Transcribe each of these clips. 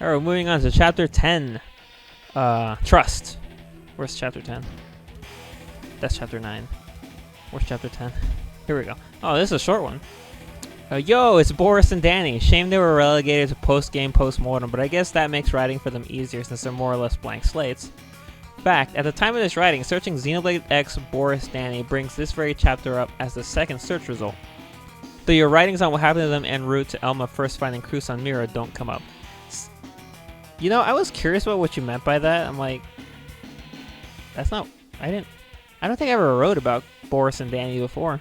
Alright, moving on to chapter 10. Trust. Where's chapter 10? That's chapter 9. Where's chapter 10? Here we go. Oh, this is a short one. Yo, it's Boris and Danny. Shame they were relegated to post-game post-mortem, but I guess that makes writing for them easier since they're more or less blank slates. Fact, at the time of this writing, searching Xenoblade X Boris Danny brings this very chapter up as the second search result. Though your writings on what happened to them en route to Elma first finding Cruz on Mira don't come up. You know, I was curious about what you meant by that. I'm like, that's not, I don't think I ever wrote about Boris and Danny before.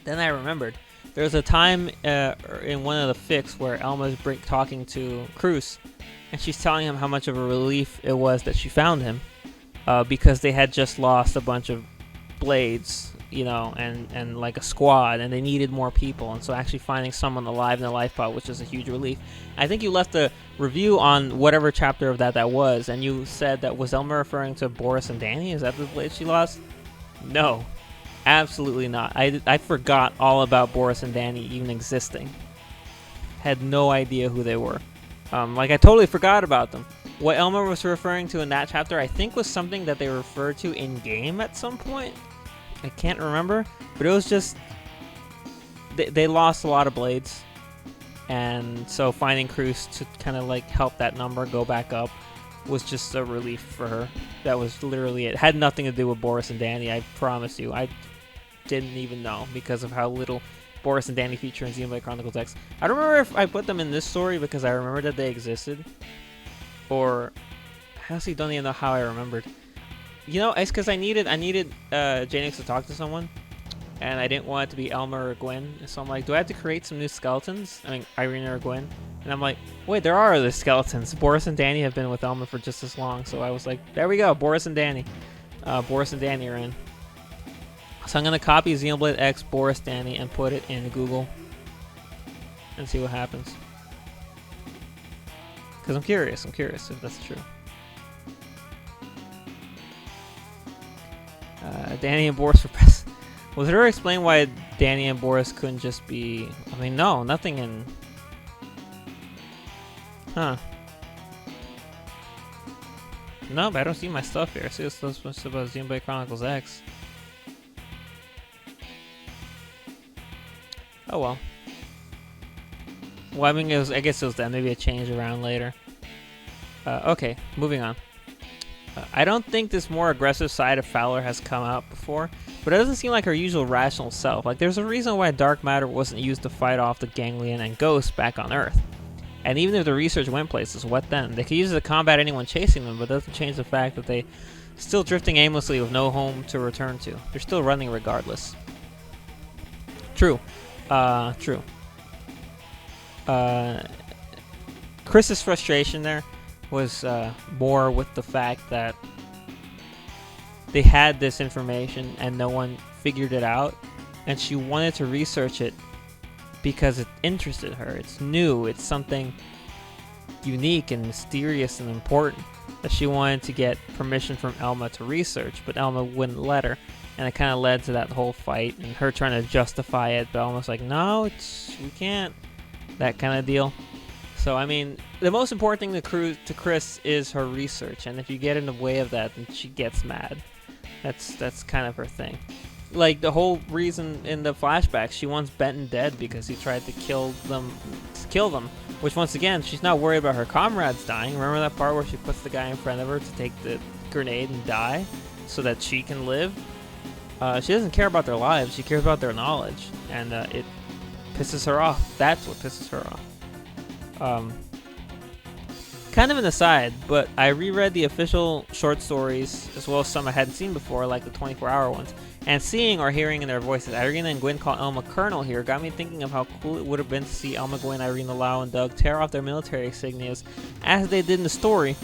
Then I remembered. There was a time in one of the fics where Elma's talking to Cruz, and she's telling him how much of a relief it was that she found him, because they had just lost a bunch of blades, you know, and like a squad, and they needed more people, and so actually finding someone alive in the life pod was just a huge relief. I think you left a review on whatever chapter of that was, and you said that was Elma referring to Boris and Danny? Is that the blades she lost? No. Absolutely not. I forgot all about Boris and Danny even existing. Had no idea who they were. Like, I totally forgot about them. What Elma was referring to in that chapter, I think, was something that they referred to in-game at some point. I can't remember. But it was just... They lost a lot of blades. And so finding Cruz to kind of, like, help that number go back up was just a relief for her. That was literally it. Had nothing to do with Boris and Danny, I promise you. I didn't even know because of how little Boris and Danny feature in Xenoblade Chronicles X. I don't remember if I put them in this story because I remember that they existed, or I honestly don't even know how I remembered. You know, it's because I needed Janix to talk to someone, and I didn't want it to be Elma or Gwen. So I'm like, do I have to create some new skeletons? I mean, Irina or Gwen. And I'm like, wait, there are other skeletons. Boris and Danny have been with Elma for just as long. So I was like, there we go, Boris and Danny. Boris and Danny are in. So I'm going to copy Xenoblade X Boris Danny and put it in Google and see what happens. Because I'm curious if that's true. Danny and Boris for president. Was it ever explained why Danny and Boris couldn't just be... I mean, no, nothing in... Huh. No, but I don't see my stuff here. I see this much about Xenoblade Chronicles X. Oh well. Well, I mean, I guess it was that. Maybe it changed around later. Okay, moving on. I don't think this more aggressive side of Fowler has come out before, but it doesn't seem like her usual rational self. Like, there's a reason why dark matter wasn't used to fight off the Ganglion and Ghost back on Earth. And even if the research went places, what then? They could use it to combat anyone chasing them, but it doesn't change the fact that they still drifting aimlessly with no home to return to. They're still running regardless. True. True. Chris's frustration there was more with the fact that they had this information and no one figured it out, and she wanted to research it because it interested her. It's new. It's something unique and mysterious and important that she wanted to get permission from Elma to research, but Elma wouldn't let her. And it kind of led to that whole fight and her trying to justify it, but almost like, no, we can't. That kind of deal. So, I mean, the most important thing to Chris is her research. And if you get in the way of that, then she gets mad. That's kind of her thing. Like, the whole reason in the flashbacks, she wants Benton dead because he tried to kill them. Which, once again, she's not worried about her comrades dying. Remember that part where she puts the guy in front of her to take the grenade and die so that she can live? She doesn't care about their lives, she cares about their knowledge, and it pisses her off. That's what pisses her off. Kind of an aside, but I reread the official short stories, as well as some I hadn't seen before, like the 24-hour ones, and seeing or hearing in their voices Irina and Gwen call Elma Colonel here got me thinking of how cool it would have been to see Elma, Gwen, Irina, Lau, and Doug tear off their military insignias as they did in the story.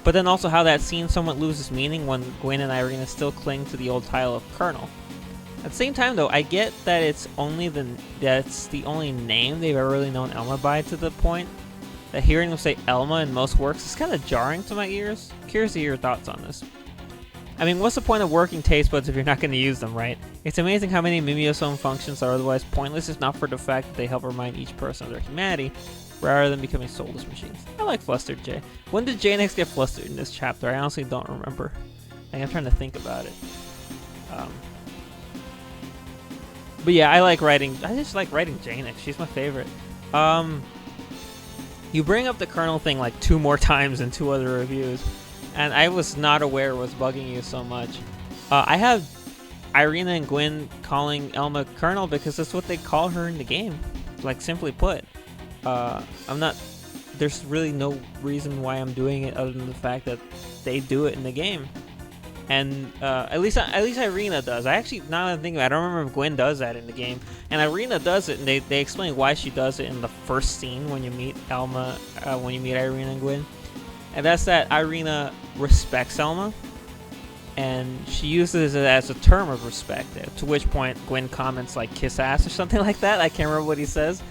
But then also how that scene somewhat loses meaning when Gwen and Irina still cling to the old title of Colonel. At the same time, though, I get that it's the only name they've ever really known Elma by, to the point that hearing them say Elma in most works is kind of jarring to my ears. Curious to hear your thoughts on this. I mean, what's the point of working taste buds if you're not going to use them, right? It's amazing how many mimeosome functions are otherwise pointless if not for the fact that they help remind each person of their humanity. rather than becoming soulless machines. I like flustered Jay. When did Janex get flustered in this chapter? I honestly don't remember. I'm trying to think about it. But yeah, I just like writing Janex. She's my favorite. You bring up the Colonel thing like 2 more times in 2 other reviews, and I was not aware it was bugging you so much. I have Irina and Gwen calling Elma Colonel because that's what they call her in the game. Like, simply put. There's really no reason why I'm doing it other than the fact that they do it in the game. And at least Irina does. I actually, now that I'm thinking about it, I don't remember if Gwen does that in the game. And Irina does it, and they explain why she does it in the first scene when you meet Elma, when you meet Irina and Gwen. And that's that Irina respects Elma, and she uses it as a term of respect. To which point Gwen comments like "kiss ass" or something like that. I can't remember what he says,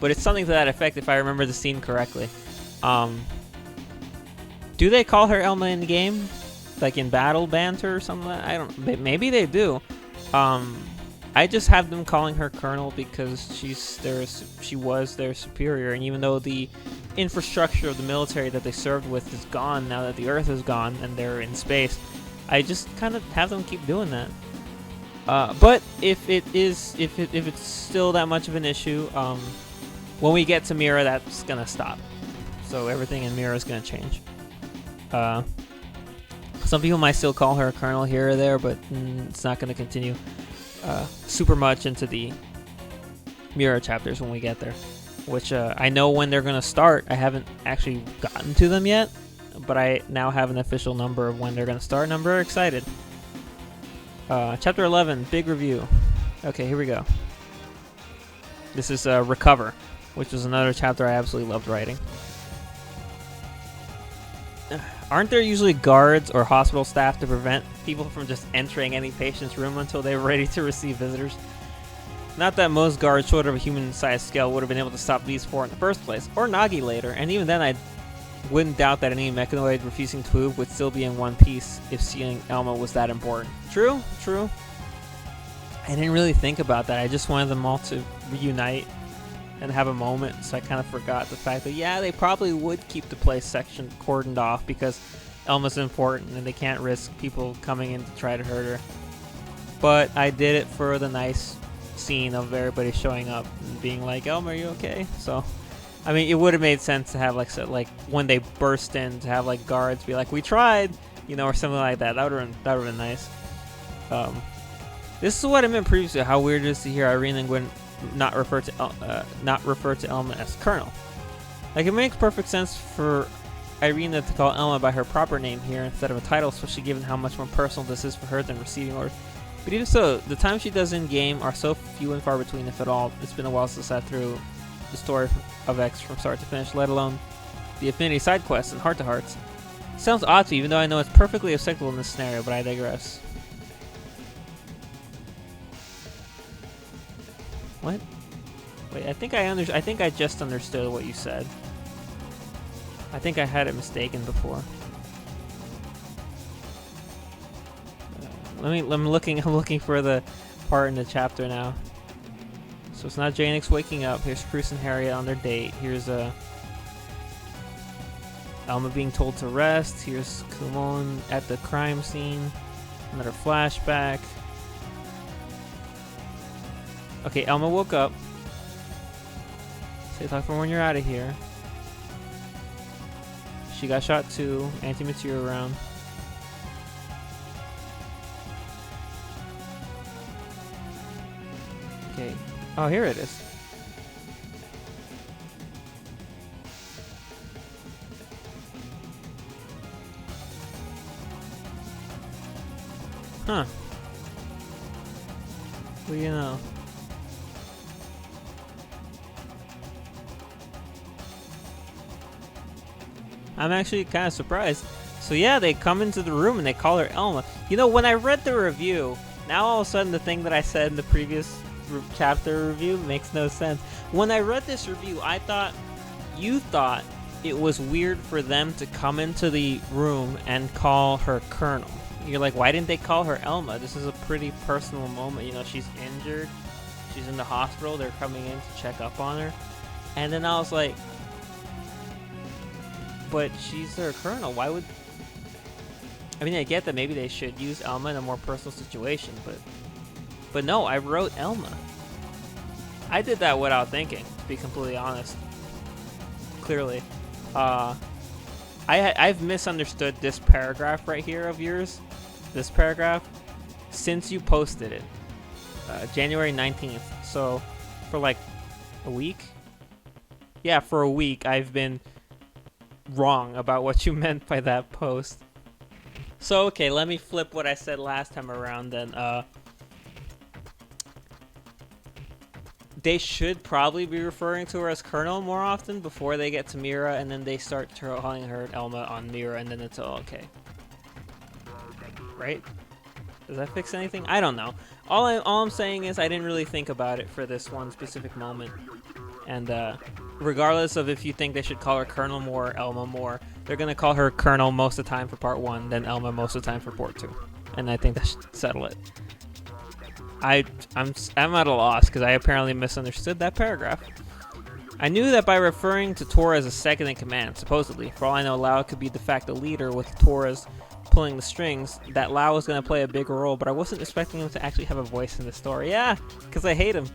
but it's something to that effect if I remember the scene correctly. Do they call her Elma in the game? Like in battle banter or something like that? I don't. Maybe they do. I just have them calling her Colonel because she was their superior, and even though the infrastructure of the military that they served with is gone now that the Earth is gone and they're in space, I just kind of have them keep doing that. But if it's still that much of an issue, when we get to Mira, that's gonna stop. So everything in Mira is gonna change. Some people might still call her a Colonel here or there, but it's not going to continue super much into the Mira chapters when we get there. Which I know when they're going to start. I haven't actually gotten to them yet, but I now have an official number of when they're going to start, and I'm very excited. Chapter 11, big review. Okay, here we go. This is Recover, which was another chapter I absolutely loved writing. Aren't there usually guards or hospital staff to prevent people from just entering any patient's room until they're ready to receive visitors? Not that most guards short of a human-sized scale would have been able to stop these 4 in the first place, or Nagi later, and even then I wouldn't doubt that any mechanoid refusing to move would still be in one piece if seeing Elma was that important. True. I didn't really think about that. I just wanted them all to reunite and have a moment, so I kind of forgot the fact that, yeah, they probably would keep the place section cordoned off because Elma's important and they can't risk people coming in to try to hurt her. But I did it for the nice scene of everybody showing up and being like, Elma, are you okay? So, I mean, it would have made sense to have, like when they burst in, to have, like, guards be like, we tried, or something like that. That would have been nice. This is what I meant previously, how weird it is to hear Irene and Gwen not refer to Elma as Colonel. Like, it makes perfect sense for Irina to call Elma by her proper name here instead of a title, especially given how much more personal this is for her than receiving orders. But even so, the times she does in-game are so few and far between, if at all. It's been a while since I sat through the story of X from start to finish, let alone the Affinity side quests and heart-to-hearts. Sounds odd to me, even though I know it's perfectly acceptable in this scenario, but I digress. What? Wait, I think I just understood what you said. I think I had it mistaken before. I'm looking for the part in the chapter now. So it's not Janix waking up. Here's Cruz and Harriet on their date. Here's Elma being told to rest. Here's Kumon at the crime scene. Another flashback. Okay, Elma woke up. Say talk for when you're out of here. She got shot too. Anti-material round. Okay. Oh, here it is. Huh. What do you know? I'm actually kind of surprised. So yeah, they come into the room and they call her Elma. When I read the review, now all of a sudden the thing that I said in the previous chapter review makes no sense. When I read this review, you thought it was weird for them to come into the room and call her Colonel. You're like, why didn't they call her Elma? This is a pretty personal moment. She's injured. She's in the hospital. They're coming in to check up on her. And then I was like, but she's their colonel. Why would... I mean, I get that maybe they should use Elma in a more personal situation, but no, I wrote Elma. I did that without thinking, to be completely honest. Clearly. I've misunderstood this paragraph right here of yours, this paragraph, since you posted it, January 19th. So, for like a week? Yeah, for a week, I've been wrong about what you meant by that post. So, okay, let me flip what I said last time around then. They should probably be referring to her as Colonel more often before they get to Mira, and then they start calling her Elma on Mira, and then it's all okay. Right? Does that fix anything? I don't know. All I'm saying is I didn't really think about it for this one specific moment. And regardless of if you think they should call her Colonel more or Elma more, they're going to call her Colonel most of the time for part 1, then Elma most of the time for part 2. And I think that should settle it. I'm at a loss because I apparently misunderstood that paragraph. I knew that by referring to Tora as a second in command, supposedly, for all I know, Lao could be de facto leader with Tora's pulling the strings, that Lao was going to play a bigger role, but I wasn't expecting him to actually have a voice in the story. Yeah, because I hate him.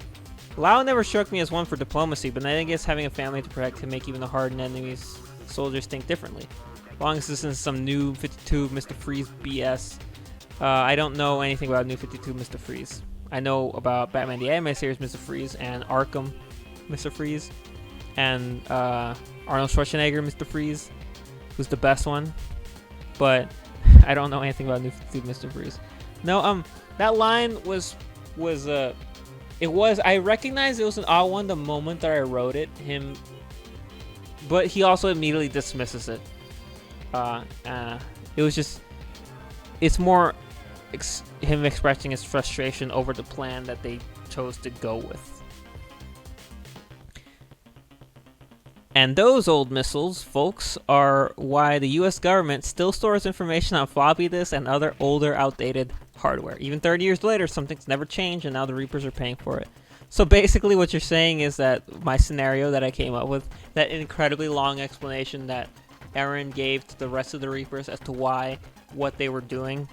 Lao never struck me as one for diplomacy, but I guess having a family to protect can make even the hardened enemies soldiers think differently. Long as this isn't some new 52 Mr. Freeze BS. I don't know anything about new 52 Mr. Freeze. I know about Batman the Anime Series Mr. Freeze and Arkham Mr. Freeze and Arnold Schwarzenegger Mr. Freeze, who's the best one, but I don't know anything about New 52 Mr. Freeze. No, that line was I recognized it was an odd one the moment that I wrote it, but he also immediately dismisses it. It was just, it's more him expressing his frustration over the plan that they chose to go with. And those old missiles, folks, are why the US government still stores information on floppy disks and other older, outdated hardware. Even 30 years later, something's never changed, and now the Reapers are paying for it. So basically what you're saying is that my scenario that I came up with, that incredibly long explanation that Eren gave to the rest of the Reapers as to why what they were doing,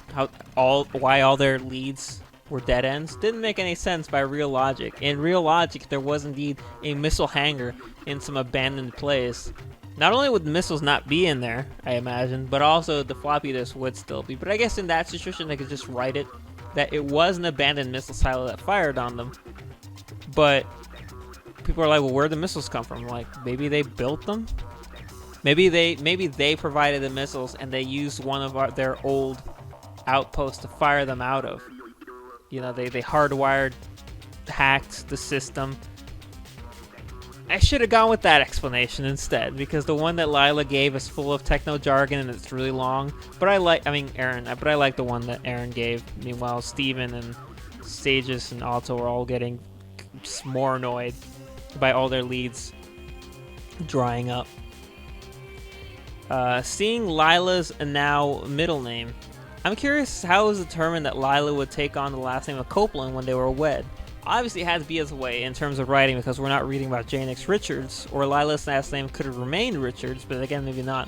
why all their leads were dead ends, didn't make any sense by real logic. In real logic, there was indeed a missile hangar in some abandoned place. Not only would the missiles not be in there, I imagine, but also the floppy disk would still be. But I guess in that situation, they could just write it that it was an abandoned missile silo that fired on them. But people are like, well, where'd the missiles come from? Like, maybe they built them? Maybe they provided the missiles and they used one of their old outposts to fire them out of. You know, they hardwired, hacked the system. I should have gone with that explanation instead, because the one that Lila gave is full of techno jargon and it's really long. But I like the one that Eren gave. Meanwhile, Steven and Sages and Alto are all getting just more annoyed by all their leads drying up. Seeing Lila's now middle name, I'm curious how it was determined that Lila would take on the last name of Copeland when they were wed. Obviously it had to be his way in terms of writing, because we're not reading about Janix Richards, or Lila's last name could have remained Richards, but again, maybe not.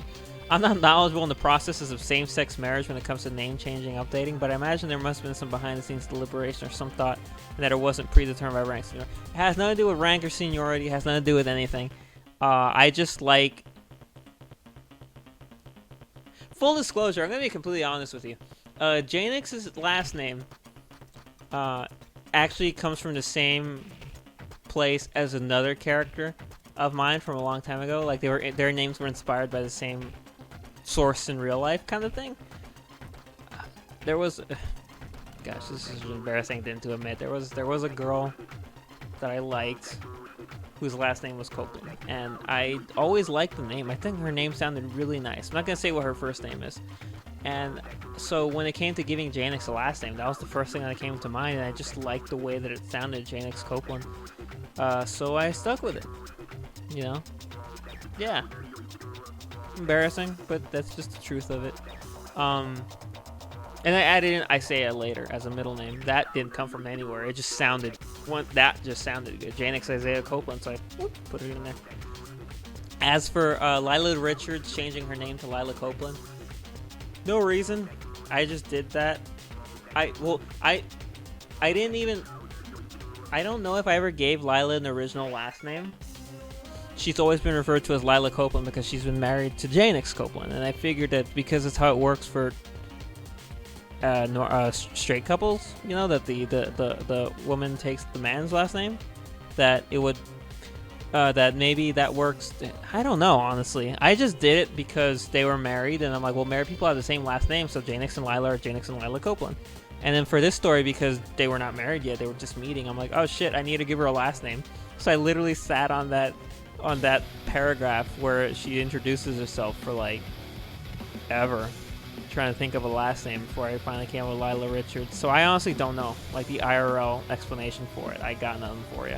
I'm not knowledgeable in the processes of same-sex marriage when it comes to name changing, updating, but I imagine there must have been some behind-the-scenes deliberation or some thought that it wasn't predetermined by rank. It has nothing to do with rank or seniority, it has nothing to do with anything. I just like... Full disclosure, I'm going to be completely honest with you. Janix's last name actually comes from the same place as another character of mine from a long time ago. Like, their names were inspired by the same source in real life kind of thing. There was... Gosh, this is an embarrassing thing to admit. There was a girl that I liked whose last name was Copeland, and I always liked the name. I think her name sounded really nice. I'm not gonna say what her first name is. And so when it came to giving Janix a last name, that was the first thing that came to mind, and I just liked the way that it sounded, Janix Copeland. So I stuck with it. You know? Yeah. Embarrassing, but that's just the truth of it. And I added in Isaiah later as a middle name. That didn't come from anywhere. It just sounded... that just sounded good. Janix Isaiah Copeland, so I put it in there. As for Lila Richards changing her name to Lila Copeland, no reason. I just did that. I didn't even. I don't know if I ever gave Lila an original last name. She's always been referred to as Lila Copeland because she's been married to Janix Copeland, and I figured that because it's how it works for straight couples, you know, that the woman takes the man's last name, that it would that maybe that works. I don't know, honestly. I just did it because they were married, and I'm like, well, married people have the same last name, so Janix and Lila are Janix and Lila Copeland. And then for this story, because they were not married yet, they were just meeting, I'm like, oh shit, I need to give her a last name. So I literally sat on that paragraph where she introduces herself for like ever, trying to think of a last name before I finally came up with Lila Richards. So I honestly don't know, like, the IRL explanation for it. I got nothing for you.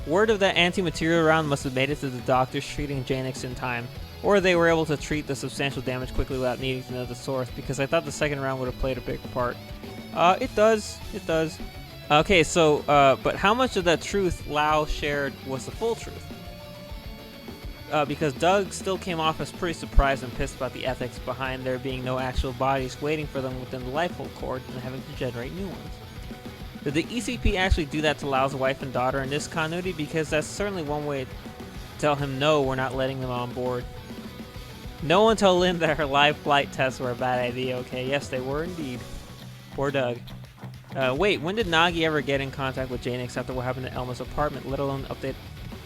Word of that anti-material round must have made it to the doctors treating Janix in time, or they were able to treat the substantial damage quickly without needing to know the source, because I thought the second round would have played a big part. It does. Okay, so, but how much of that truth Lau shared was the full truth? Because Doug still came off as pretty surprised and pissed about the ethics behind there being no actual bodies waiting for them within the lifeboat cord and having to generate new ones. Did the ECP actually do that to Lau's wife and daughter in this continuity? Because that's certainly one way to tell him, no, we're not letting them on board. No one told Lynn that her live flight tests were a bad idea, okay? Yes, they were indeed. Poor Doug. Wait, when did Nagi ever get in contact with Janix after what happened at Elma's apartment, let alone update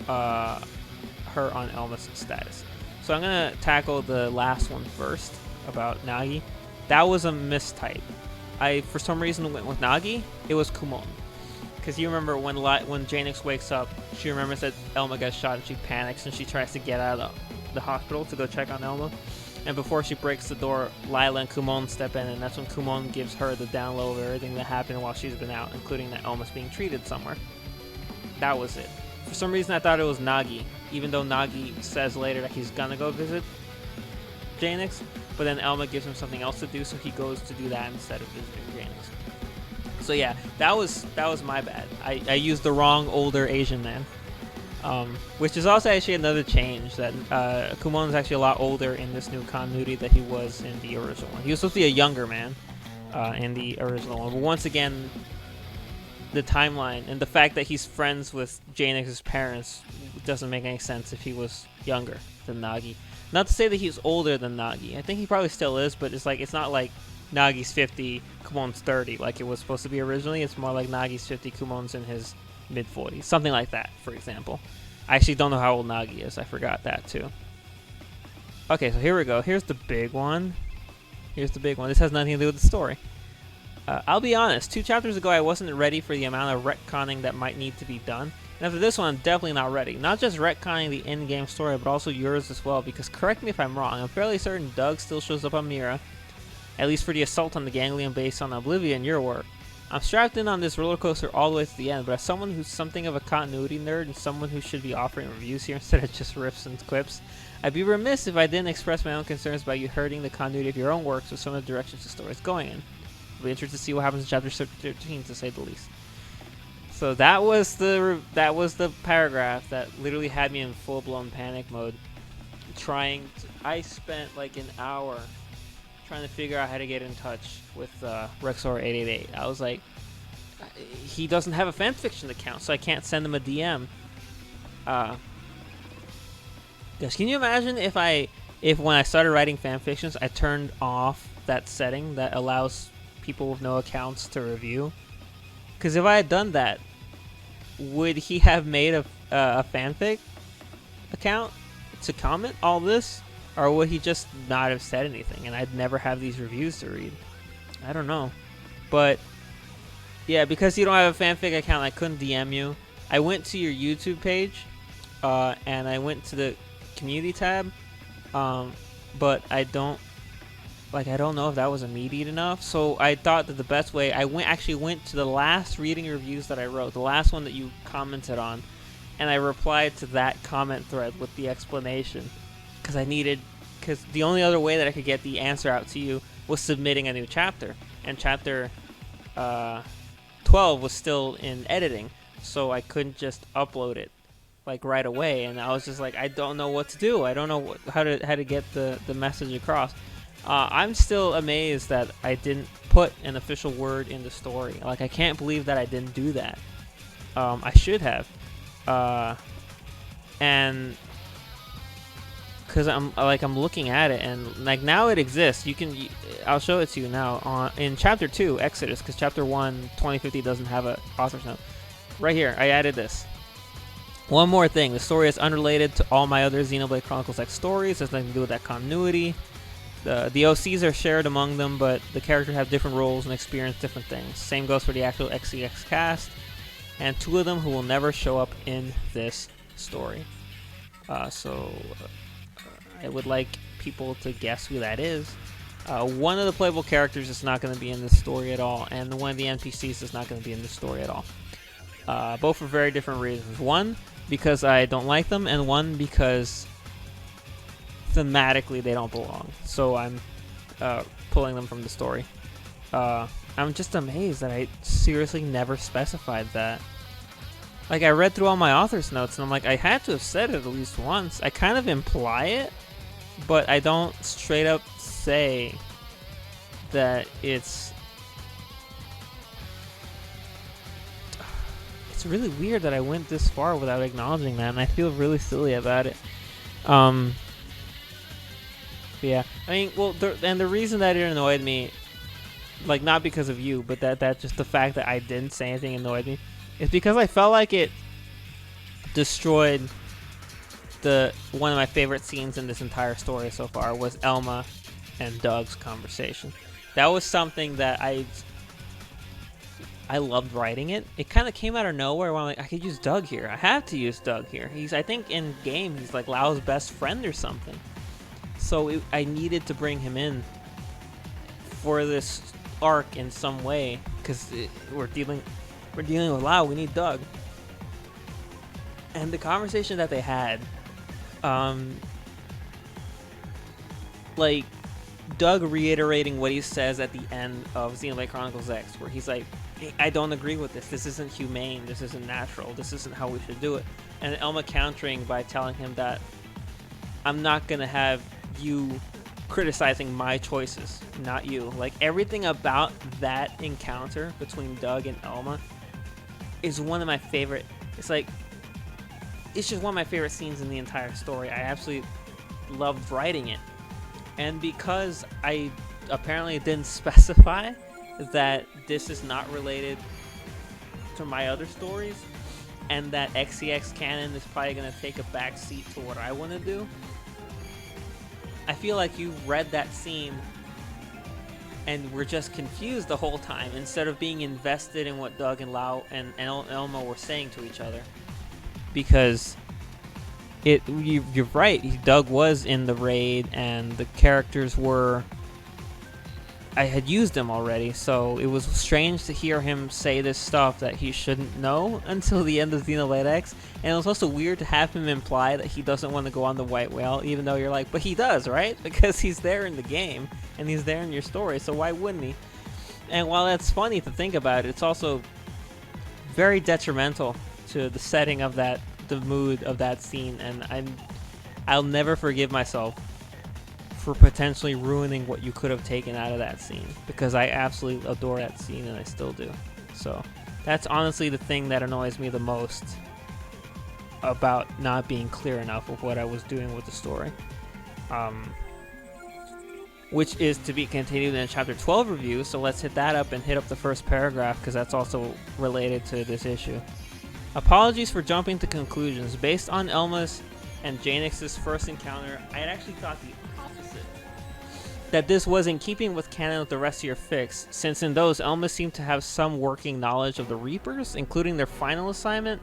her on Elma's status? So I'm going to tackle the last one first, about Nagi. That was a mistype. I, for some reason, went with Nagi. It was Kumon. Because you remember when Janix wakes up, she remembers that Elma got shot and she panics and she tries to get out of the hospital to go check on Elma. And before she breaks the door, Lila and Kumon step in, and that's when Kumon gives her the download of everything that happened while she's been out, including that Elma's being treated somewhere. That was it. For some reason, I thought it was Nagi, even though Nagi says later that he's gonna go visit Janix, but then Elma gives him something else to do, so he goes to do that instead of visiting Janix. So yeah, that was my bad. I used the wrong older Asian man. Which is also actually another change, that Kumon is actually a lot older in this new continuity than he was in the original one. He was supposed to be a younger man in the original one, but once again, the timeline and the fact that he's friends with Janix's parents doesn't make any sense if he was younger than Nagi. Not to say that he's older than Nagi. I think he probably still is, but it's not like Nagi's 50, Kumon's 30 like it was supposed to be originally. It's more like Nagi's 50, Kumon's in his mid-40s. Something like that, for example. I actually don't know how old Nagi is. I forgot that, too. Okay, so here we go. Here's the big one. This has nothing to do with the story. I'll be honest. 2 chapters ago, I wasn't ready for the amount of retconning that might need to be done. And after this one, I'm definitely not ready. Not just retconning the in-game story, but also yours as well. Because, correct me if I'm wrong, I'm fairly certain Doug still shows up on Mira. At least for the assault on the Ganglion base on Oblivion in your work. I'm strapped in on this roller coaster all the way to the end, but as someone who's something of a continuity nerd and someone who should be offering reviews here instead of just riffs and quips, I'd be remiss if I didn't express my own concerns about you hurting the continuity of your own works with some of the directions the story's going in. I'll be interested to see what happens in chapter 13, to say the least. So that was the paragraph that literally had me in full-blown panic mode. I spent like an hour trying to figure out how to get in touch with Rexor888. I was like, he doesn't have a fanfiction account, so I can't send him a DM. Guys, can you imagine if when I started writing fanfictions, I turned off that setting that allows people with no accounts to review? Because if I had done that, would he have made a fanfic account to comment all this? Or would he just not have said anything and I'd never have these reviews to read? I don't know. But, yeah, because you don't have a fanfic account, I couldn't DM you. I went to your YouTube page, and I went to the community tab, but I don't know if that was immediate enough. So I thought that the best way, I actually went to the last reading reviews that I wrote, the last one that you commented on, and I replied to that comment thread with the explanation. Because the only other way that I could get the answer out to you was submitting a new chapter, and chapter 12 was still in editing. so I couldn't just upload it like right away, and I was just like, I don't know what to do. I don't know how to get the message across. I'm still amazed that I didn't put an official word in the story. Like, I can't believe that I didn't do that. I should have. And because I'm looking at it, and like now it exists. I'll show it to you now in chapter 2, Exodus, because chapter 1, 2050 doesn't have a author's note. Right here, I added this. One more thing, the story is unrelated to all my other Xenoblade Chronicles X stories. It has nothing to do with that continuity. The OCs are shared among them, but the characters have different roles and experience different things. Same goes for the actual XCX cast, and 2 of them who will never show up in this story. So I would like people to guess who that is. One of the playable characters is not going to be in this story at all, and one of the NPCs is not going to be in this story at all. Both for very different reasons. One, because I don't like them, and one, because thematically they don't belong. So I'm pulling them from the story. I'm just amazed that I seriously never specified that. Like, I read through all my author's notes, and I'm like, I had to have said it at least once. I kind of imply it, but I don't straight up say that it's really weird that I went this far without acknowledging that, and I feel really silly about it. Yeah, I mean, well, and the reason that it annoyed me, like, not because of you, but that just the fact that I didn't say anything annoyed me, is because I felt like it destroyed one of my favorite scenes in this entire story so far, was Elma and Doug's conversation. That was something that I loved writing it. It kind of came out of nowhere when I'm like, I could use Doug here. I have to use Doug here. I think in game, he's like Lao's best friend or something. So I needed to bring him in for this arc in some way, because we're dealing with Lao. We need Doug. And the conversation that they had, like Doug reiterating what he says at the end of Xenoblade Chronicles X, where he's like, I don't agree with this. This isn't humane. This isn't natural. This isn't how we should do it. And Elma countering by telling him that I'm not going to have you criticizing my choices, not you. Like, everything about that encounter between Doug and Elma is one of my favorite. It's just one of my favorite scenes in the entire story. I absolutely loved writing it. And because I apparently didn't specify that this is not related to my other stories, and that XCX canon is probably going to take a back seat to what I want to do, I feel like you read that scene and were just confused the whole time, instead of being invested in what Doug and Lao and Elma were saying to each other. Because you're right, Doug was in the raid, and the characters were... I had used him already, so it was strange to hear him say this stuff that he shouldn't know until the end of Xenoblade X, and it was also weird to have him imply that he doesn't want to go on the White Whale, even though you're like, but he does, right? Because he's there in the game, and he's there in your story, so why wouldn't he? And while that's funny to think about, it's also very detrimental to the setting of the mood of that scene, and I'll never forgive myself for potentially ruining what you could have taken out of that scene, because I absolutely adore that scene, and I still do. So that's honestly the thing that annoys me the most about not being clear enough of what I was doing with the story, which is to be continued in chapter 12 review. So let's hit that up and hit up the first paragraph, because that's also related to this issue. Apologies for jumping to conclusions. Based on Elma's and Janix's first encounter, I had actually thought the opposite. That this was in keeping with canon with the rest of your fics, since in those, Elma seemed to have some working knowledge of the Reapers, including their final assignment,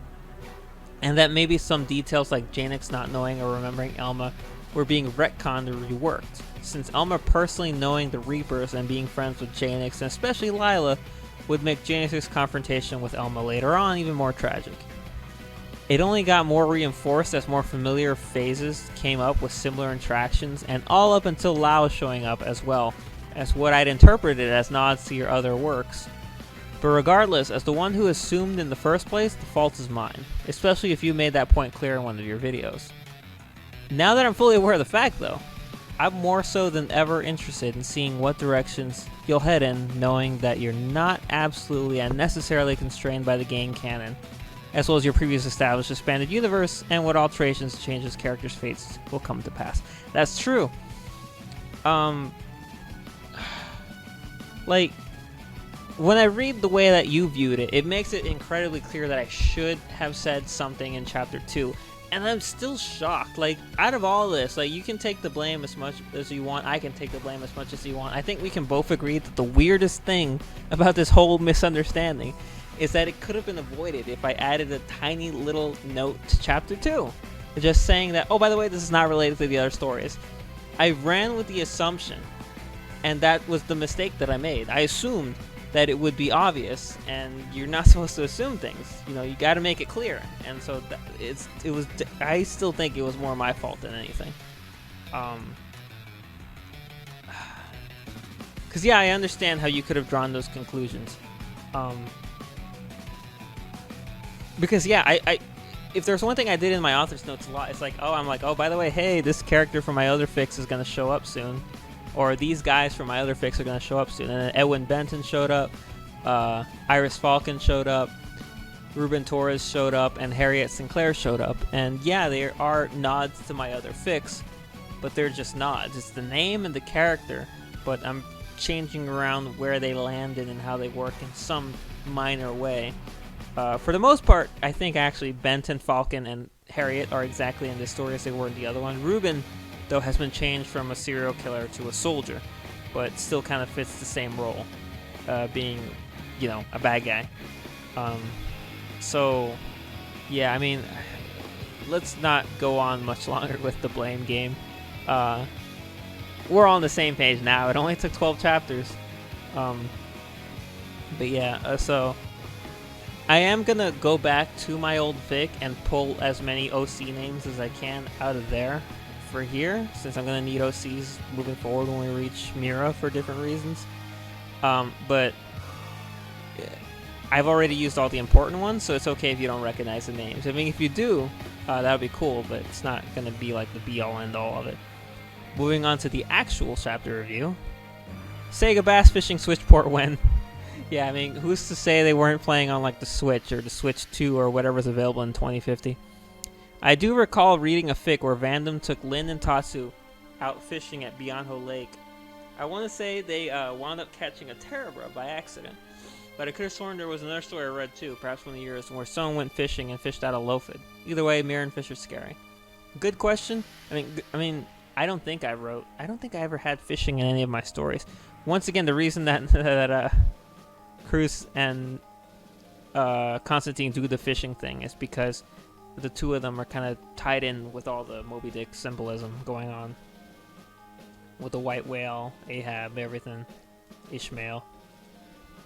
and that maybe some details like Janix not knowing or remembering Elma were being retconned or reworked, since Elma personally knowing the Reapers and being friends with Janix, and especially Lila, would make Janix's confrontation with Elma later on even more tragic. It only got more reinforced as more familiar phases came up with similar interactions, and all up until Lao showing up, as well as what I'd interpreted as nods to your other works. But regardless, as the one who assumed in the first place, the fault is mine, especially if you made that point clear in one of your videos. Now that I'm fully aware of the fact, though, I'm more so than ever interested in seeing what directions you'll head in, knowing that you're not absolutely and necessarily constrained by the game canon, as well as your previous established expanded universe, and what alterations, changes, characters' fates will come to pass. That's true. Like, when I read the way that you viewed it, it makes it incredibly clear that I should have said something in Chapter 2. And I'm still shocked. Like, out of all this, like, you can take the blame as much as you want. I can take the blame as much as you want. I think we can both agree that the weirdest thing about this whole misunderstanding is that it could have been avoided if I added a tiny little note to Chapter 2. Just saying that, oh, by the way, this is not related to the other stories. I ran with the assumption, and that was the mistake that I made. I assumed that it would be obvious, and you're not supposed to assume things. You know, you got to make it clear. And so it was. I still think it was more my fault than anything. Because yeah, I understand how you could have drawn those conclusions. Because yeah, I if there's one thing I did in my author's notes a lot, it's like, oh, by the way, hey, this character from my other fics is gonna show up soon. Or these guys from my other fics are going to show up soon. And then Edwin Benton showed up, Iris Falcon showed up, Ruben Torres showed up, and Harriet Sinclair showed up. And yeah, there are nods to my other fics, but they're just nods. It's the name and the character, but I'm changing around where they landed and how they work in some minor way. For the most part, I think actually Benton, Falcon, and Harriet are exactly in this story as they were in the other one. Ruben, though, has been changed from a serial killer to a soldier, but still kind of fits the same role, being, you know, a bad guy. So, yeah, I mean, let's not go on much longer with the blame game. We're on the same page now. It only took 12 chapters. But yeah, so I am going to go back to my old fic and pull as many OC names as I can out of there for here, since I'm going to need OCs moving forward when we reach Mira for different reasons. But I've already used all the important ones, so it's okay if you don't recognize the names. I mean, if you do, that would be cool, but it's not going to be like the be-all end-all of it. Moving on to the actual chapter review. Sega Bass Fishing Switch port when? Yeah, I mean, who's to say they weren't playing on like the Switch or the Switch 2 or whatever's available in 2050? I do recall reading a fic where Vandom took Lin and Tatsu out fishing at Bianho Lake. I want to say they wound up catching a Terebra by accident, but I could have sworn there was another story I read too, perhaps one of the years, where someone went fishing and fished out a lowfin. Either way, mirror and fish are scary. Good question. I mean, I don't think I ever had fishing in any of my stories. Once again, the reason that Cruz and Constantine do the fishing thing is because the two of them are kind of tied in with all the Moby Dick symbolism going on. With the white whale, Ahab, everything, Ishmael.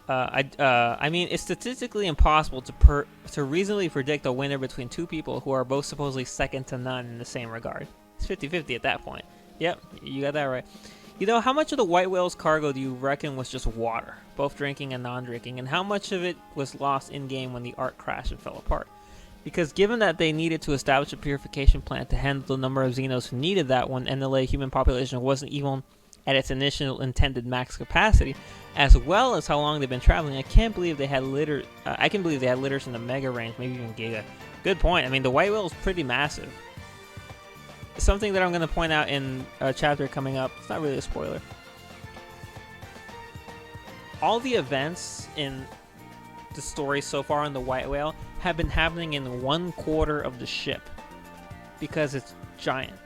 I mean, it's statistically impossible to reasonably predict a winner between two people who are both supposedly second to none in the same regard. It's 50-50 at that point. Yep, you got that right. You know, how much of the white whale's cargo do you reckon was just water, both drinking and non-drinking, and how much of it was lost in-game when the Ark crashed and fell apart? Because given that they needed to establish a purification plant to handle the number of Xenos who needed that one, and the human population wasn't even at its initial intended max capacity, as well as how long they've been traveling, I can't believe they had litter. I can believe they had litters in the mega range, maybe even giga. Good point. I mean, the white whale is pretty massive. Something that I'm going to point out in a chapter coming up. It's not really a spoiler. All the events in the story so far on the white whale have been happening in 1/4 of the ship because it's giant.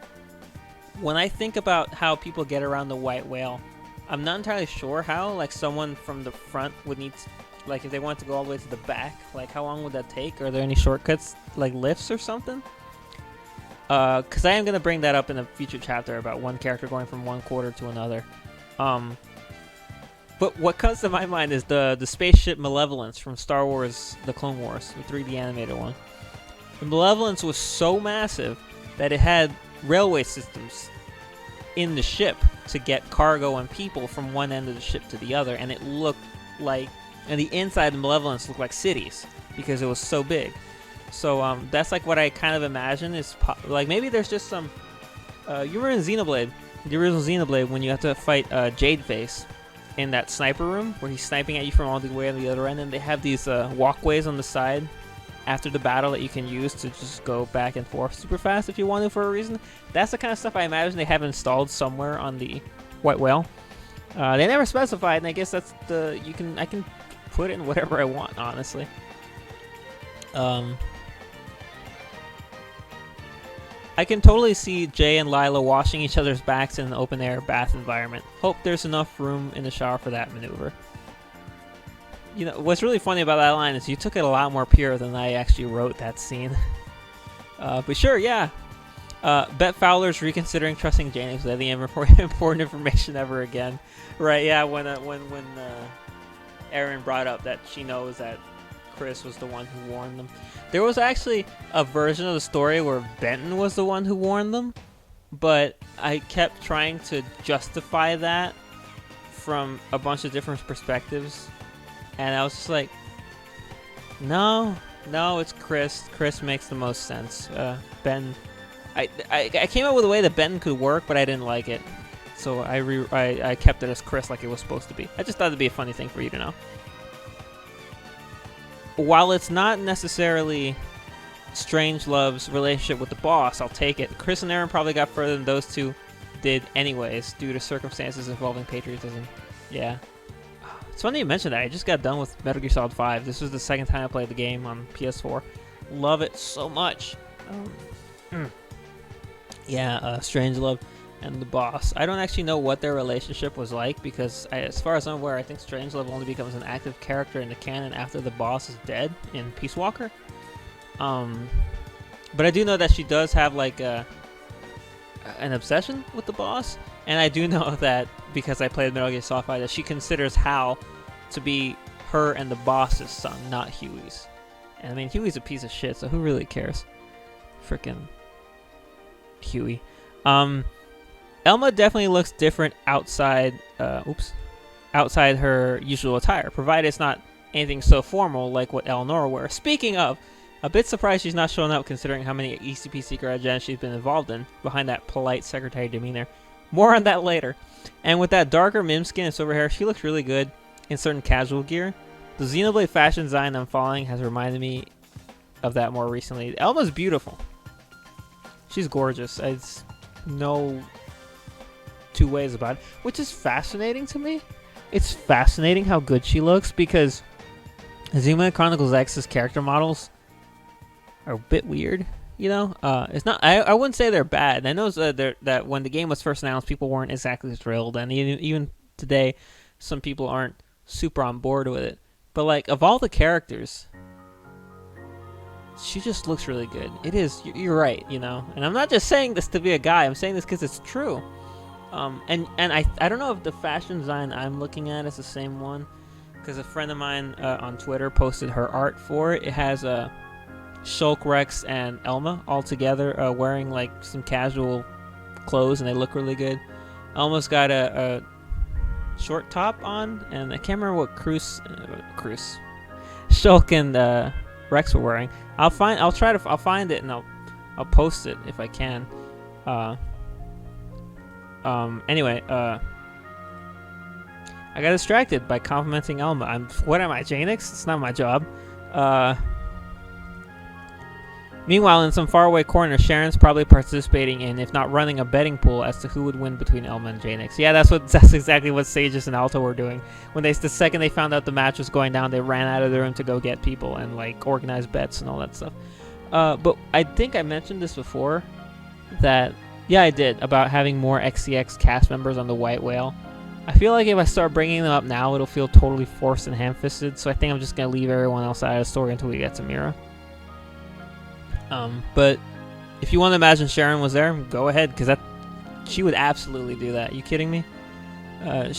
When I think about how people get around the white whale, I'm not entirely sure how. Like, someone from the front would need to, like, if they want to go all the way to the back, like, how long would that take? Are there any shortcuts, like lifts or something? Because I am going to bring that up in a future chapter about one character going from 1/4 to another. But what comes to my mind is the spaceship Malevolence from Star Wars The Clone Wars, the 3D animated one. The Malevolence was so massive that it had railway systems in the ship to get cargo and people from one end of the ship to the other, and it looked like and the inside and Malevolence looked like cities because it was so big. So that's like what I kind of imagine is like maybe there's just some. You were in Xenoblade, the original Xenoblade, when you have to fight Jadeface in that sniper room where he's sniping at you from all the way on the other end, and they have these walkways on the side after the battle that you can use to just go back and forth super fast if you want to for a reason. That's the kind of stuff I imagine they have installed somewhere on the White Whale. They never specified, and I guess that's the I can put it in whatever I want, honestly. I can totally see Jay and Lila washing each other's backs in an open air bath environment. Hope there's enough room in the shower for that maneuver. You know, what's really funny about that line is you took it a lot more pure than I actually wrote that scene. But sure, yeah. Bet Fowler's reconsidering trusting Janix with any important information ever again. Right, yeah, when Erin brought up that she knows that Chris was the one who warned them. There was actually a version of the story where Benton was the one who warned them, but I kept trying to justify that from a bunch of different perspectives, and I was just like, no, it's Chris. Chris makes the most sense. Ben, I came up with a way that Benton could work, but I didn't like it, so I kept it as Chris like it was supposed to be. I just thought it'd be a funny thing for you to know. While it's not necessarily Strangelove's relationship with the boss, I'll take it. Chris and Erin probably got further than those two did anyways, due to circumstances involving patriotism. Yeah. It's funny you mentioned that. I just got done with Metal Gear Solid 5. This was the second time I played the game on PS4. Love it so much. Yeah, Strangelove and the boss. I don't actually know what their relationship was like because, as far as I'm aware, I think Strangelove only becomes an active character in the canon after the boss is dead in Peace Walker. But I do know that she does have like an obsession with the boss, and I do know that because I played Metal Gear Solid 5 that she considers Hal to be her and the boss's son, not Huey's. And I mean, Huey's a piece of shit, so who really cares? Frickin' Huey. Elma definitely looks different outside her usual attire, provided it's not anything so formal like what Eleanor wears. Speaking of, a bit surprised she's not showing up considering how many ECP secret agendas she's been involved in behind that polite secretary demeanor. More on that later. And with that darker mim skin and silver hair, she looks really good in certain casual gear. The Xenoblade fashion design I'm following has reminded me of that more recently. Elma's beautiful. She's gorgeous. It's no two ways about it, which is fascinating to me. It's fascinating how good she looks because Xenoblade Chronicles X's character models are a bit weird, you know. It's not. I wouldn't say they're bad. I know that when the game was first announced, people weren't exactly thrilled, and even today, some people aren't super on board with it. But like, of all the characters, she just looks really good. It is. You're right, you know. And I'm not just saying this to be a guy. I'm saying this because it's true. And I don't know if the fashion design I'm looking at is the same one, because a friend of mine on Twitter posted her art for it. It has Shulk, Rex, and Elma all together wearing like some casual clothes, and they look really good. Elma's got a short top on, and I can't remember what Shulk and Rex were wearing. I'll find it and I'll post it if I can. Anyway, I got distracted by complimenting Elma. What am I, Janix? It's not my job. Meanwhile, in some faraway corner, Sharon's probably participating in, if not running, a betting pool as to who would win between Elma and Janix. Yeah, that's exactly what Sages and Alto were doing. When the second they found out the match was going down, they ran out of the room to go get people and like organize bets and all that stuff. But I think I mentioned this before, that yeah, I did, about having more XCX cast members on the White Whale. I feel like if I start bringing them up now, it'll feel totally forced and ham-fisted. So I think I'm just gonna leave everyone else out of the story until we get to Mira. But if you want to imagine Sharon was there, go ahead, because she would absolutely do that. Are you kidding me?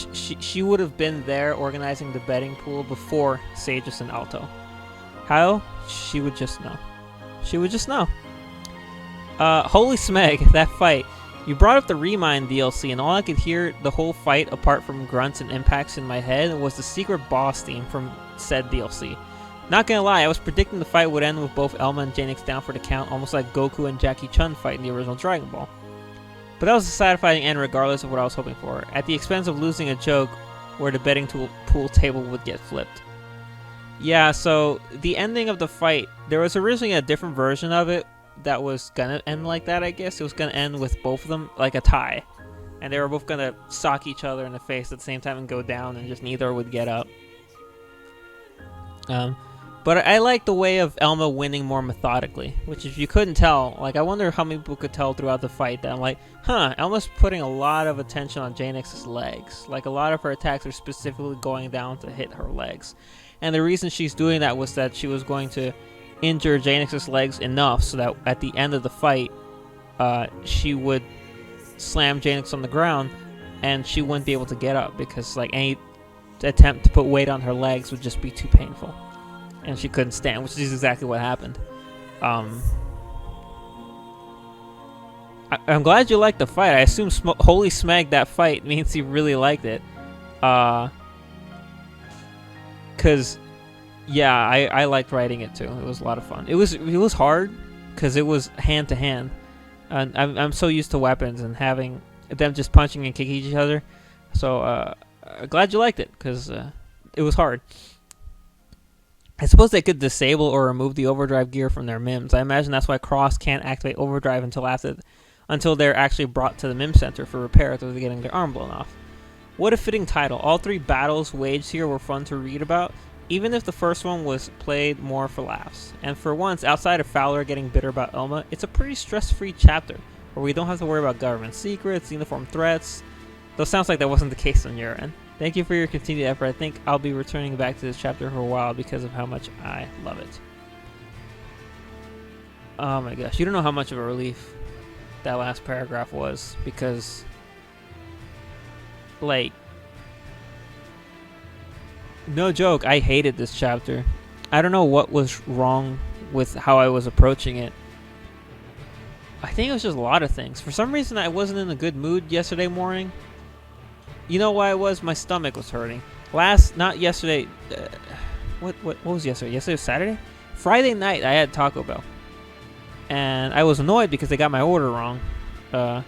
She would have been there organizing the betting pool before Sages and Alto. How? She would just know. She would just know. Holy smeg, that fight. You brought up the Remind DLC, and all I could hear the whole fight, apart from grunts and impacts in my head, was the secret boss theme from said DLC. Not gonna lie, I was predicting the fight would end with both Elma and Janix down for the count, almost like Goku and Jackie Chun fight in the original Dragon Ball. But that was a satisfying end regardless of what I was hoping for, at the expense of losing a joke where the betting pool table would get flipped. Yeah, so the ending of the fight, there was originally a different version of it that was gonna end like that, I guess. It was gonna end with both of them like a tie. And they were both gonna sock each other in the face at the same time and go down, and just neither would get up. But I like the way of Elma winning more methodically, which if you couldn't tell, like I wonder how many people could tell throughout the fight that I'm like, Elma's putting a lot of attention on Janix's legs. Like a lot of her attacks are specifically going down to hit her legs. And the reason she's doing that was that she was going to injure Janix's legs enough so that at the end of the fight, she would slam Janix on the ground and she wouldn't be able to get up because like any attempt to put weight on her legs would just be too painful. And she couldn't stand, which is exactly what happened. I'm glad you liked the fight. I assume Holy Smeg that fight means you really liked it. Cause, yeah, I liked writing it too. It was a lot of fun. It was hard, cause it was hand to hand, and I'm so used to weapons and having them just punching and kicking each other. So glad you liked it, cause it was hard. I suppose they could disable or remove the overdrive gear from their MIMs. I imagine that's why Cross can't activate overdrive until they're actually brought to the MIM center for repair after they're getting their arm blown off. What a fitting title. All three battles waged here were fun to read about, even if the first one was played more for laughs. And for once, outside of Fowler getting bitter about Elma, it's a pretty stress-free chapter, where we don't have to worry about government secrets, uniform threats. Though sounds like that wasn't the case on your end. Thank you for your continued effort. I think I'll be returning back to this chapter for a while because of how much I love it. Oh my gosh, you don't know how much of a relief that last paragraph was, because, like, no joke, I hated this chapter. I don't know what was wrong with how I was approaching it. I think it was just a lot of things. For some reason, I wasn't in a good mood yesterday morning. You know why it was? My stomach was hurting. Not yesterday. What was yesterday? Yesterday was Saturday? Friday night, I had Taco Bell. And I was annoyed because they got my order wrong. And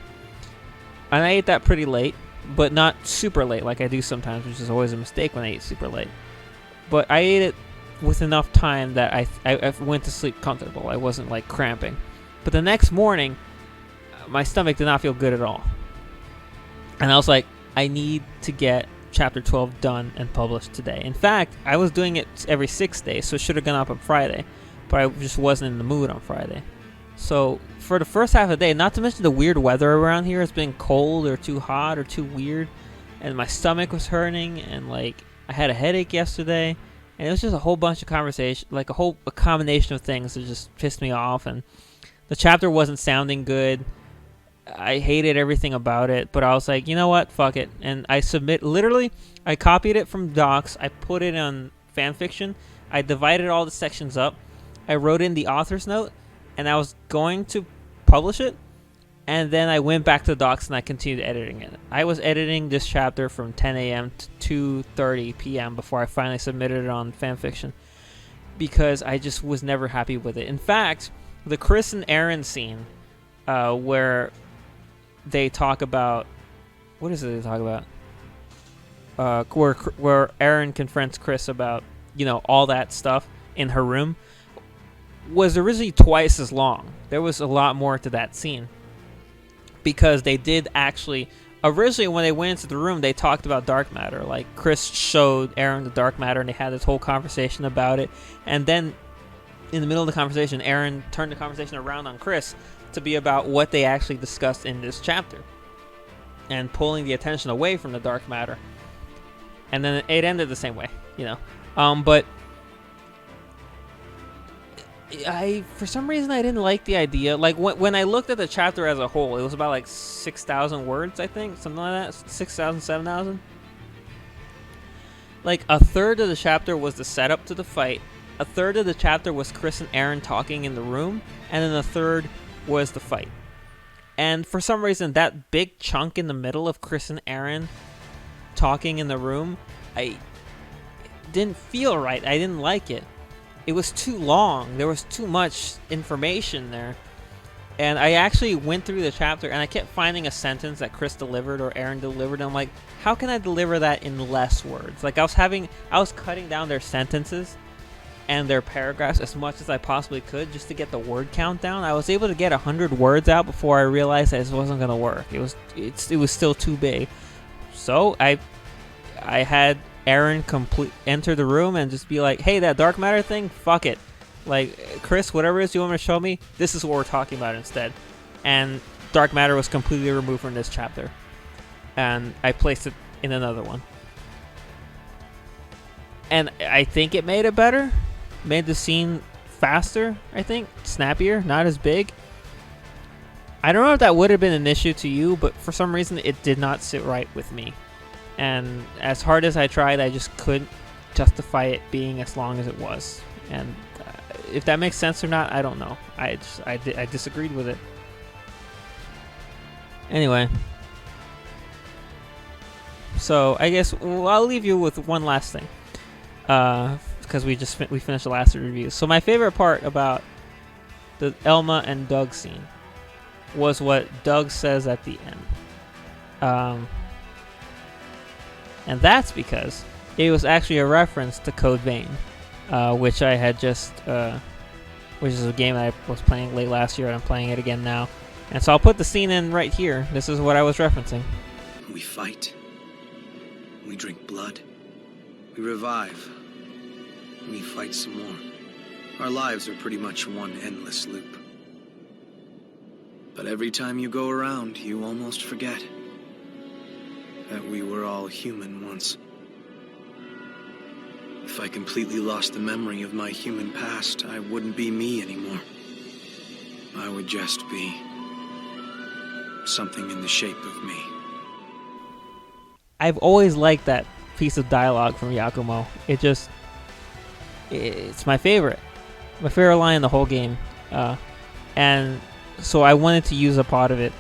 I ate that pretty late, but not super late like I do sometimes, which is always a mistake when I eat super late. But I ate it with enough time that I went to sleep comfortable. I wasn't like cramping. But the next morning, my stomach did not feel good at all. And I was like, I need to get chapter 12 done and published today. In fact, I was doing it every 6 days, so it should have gone up on Friday. But I just wasn't in the mood on Friday. So for the first half of the day, not to mention the weird weather around here, it's been cold or too hot or too weird. And my stomach was hurting, and like I had a headache yesterday. And it was just a whole bunch of conversation, like a combination of things that just pissed me off. And the chapter wasn't sounding good. I hated everything about it, but I was like, you know what, fuck it. And I I copied it from docs, I put it on fanfiction, I divided all the sections up, I wrote in the author's note, and I was going to publish it, and then I went back to the docs and I continued editing it. I was editing this chapter from 10 a.m. to 2:30 p.m. before I finally submitted it on fanfiction, because I just was never happy with it. In fact, the Chris and Aaron scene, where they talk about, what is it they talk about? Where Aaron confronts Chris about, all that stuff in her room, was originally twice as long. There was a lot more to that scene, because they did actually, originally when they went into the room, they talked about dark matter. Like Chris showed Aaron the dark matter, and they had this whole conversation about it. And then in the middle of the conversation, Aaron turned the conversation around on Chris to be about what they actually discussed in this chapter, and pulling the attention away from the dark matter. And then it ended the same way, but for some reason I didn't like the idea. Like when I looked at the chapter as a whole, it was about like 6,000 words, I think, something like that, 6,000, 7,000. Like a third of the chapter was the setup to the fight, a third of the chapter was Chris and Aaron talking in the room, and then a third was the fight. And for some reason, that big chunk in the middle of Chris and Aaron talking in the room, I didn't feel right. I didn't like it. It was too long. There was too much information there. And I actually went through the chapter and I kept finding a sentence that Chris delivered or Aaron delivered. And I'm like, how can I deliver that in less words? Like I was cutting down their sentences and their paragraphs as much as I possibly could just to get the word count down. I was able to get 100 words out before I realized that this wasn't going to work. It was still too big. So I had Aaron enter the room and just be like, hey, that dark matter thing, fuck it. Like, Chris, whatever it is you want me to show me, this is what we're talking about instead. And dark matter was completely removed from this chapter. And I placed it in another one. And I think it made it better. Made the scene faster, I think. Snappier, not as big. I don't know if that would have been an issue to you, but for some reason it did not sit right with me. And as hard as I tried, I just couldn't justify it being as long as it was. And if that makes sense or not, I don't know. I disagreed with it. Anyway. So I guess I'll leave you with one last thing. Because we finished the last review. So my favorite part about the Elma and Doug scene was what Doug says at the end. And that's because it was actually a reference to Code Vein, which I had just, which is a game that I was playing late last year, and I'm playing it again now. And so I'll put the scene in right here. This is what I was referencing. We fight. We drink blood. We revive. We fight some more. Our lives are pretty much one endless loop. But every time you go around, you almost forget that we were all human once. If I completely lost the memory of my human past, I wouldn't be me anymore. I would just be something in the shape of me. I've always liked that piece of dialogue from Yakumo. It's my favorite. My favorite line in the whole game. And so I wanted to use a part of it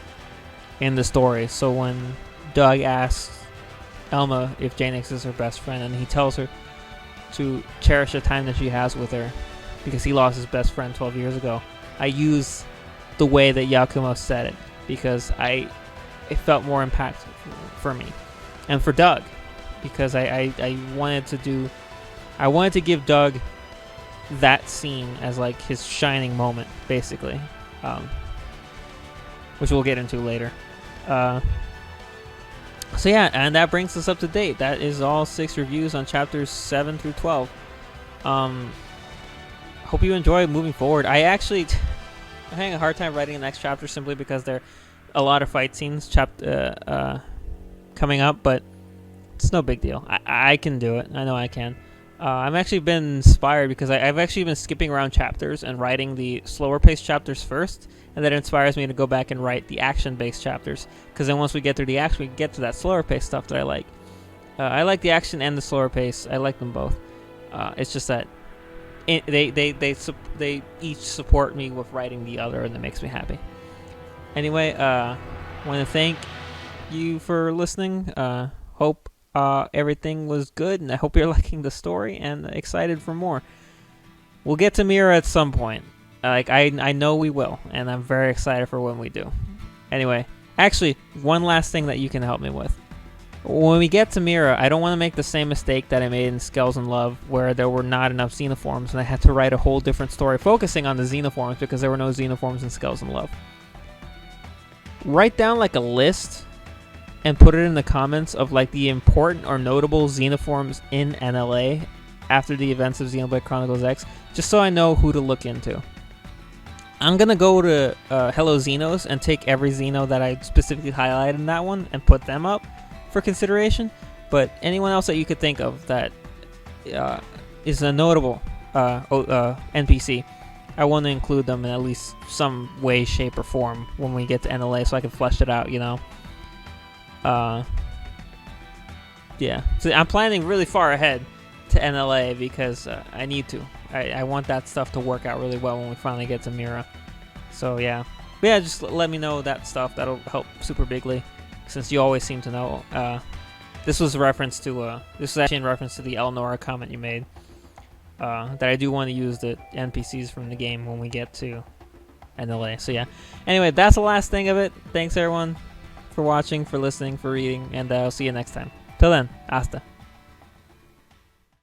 in the story. So when Doug asks Elma if Janix is her best friend, and he tells her to cherish the time that she has with her because he lost his best friend 12 years ago, I use the way that Yakumo said it because it felt more impactful for me. And for Doug, because I wanted to give Doug that scene as like his shining moment, basically, which we'll get into later. So yeah, and that brings us up to date. That is all 6 reviews on chapters 7 through 12. Hope you enjoy moving forward. I'm having a hard time writing the next chapter simply because there are a lot of fight scenes coming up, but it's no big deal. I can do it. I know I can. I've actually been inspired because I've actually been skipping around chapters and writing the slower paced chapters first, and that inspires me to go back and write the action based chapters, because then once we get through the action, we get to that slower paced stuff that I like. I like the action and the slower pace. I like them both. It's just that they each support me with writing the other, and that makes me happy. Anyway, I want to thank you for listening. Hope everything was good, and I hope you're liking the story and excited for more. We'll get to Mira at some point. I know we will, and I'm very excited for when we do. Anyway, actually, one last thing that you can help me with. When we get to Mira, I don't want to make the same mistake that I made in Scales and Love, where there were not enough Xenoforms, and I had to write a whole different story focusing on the Xenoforms because there were no Xenoforms in Scales and Love. Write down like a list and put it in the comments of like the important or notable Xenoforms in NLA after the events of Xenoblade Chronicles X, just so I know who to look into. I'm going to go to Hello Xenos and take every Xeno that I specifically highlighted in that one and put them up for consideration, but anyone else that you could think of that is a notable NPC, I want to include them in at least some way, shape, or form when we get to NLA so I can flesh it out, you know? Yeah, so I'm planning really far ahead to NLA because I need to. I want that stuff to work out really well when we finally get to Mira. So yeah, But yeah, just let me know that stuff. That'll help super bigly, since you always seem to know. This was a reference to this is actually in reference to the Elnora comment you made. That I do want to use the NPCs from the game when we get to NLA. So yeah. Anyway, that's the last thing of it. Thanks everyone for watching, for listening, for reading, and I'll see you next time. Till then, hasta.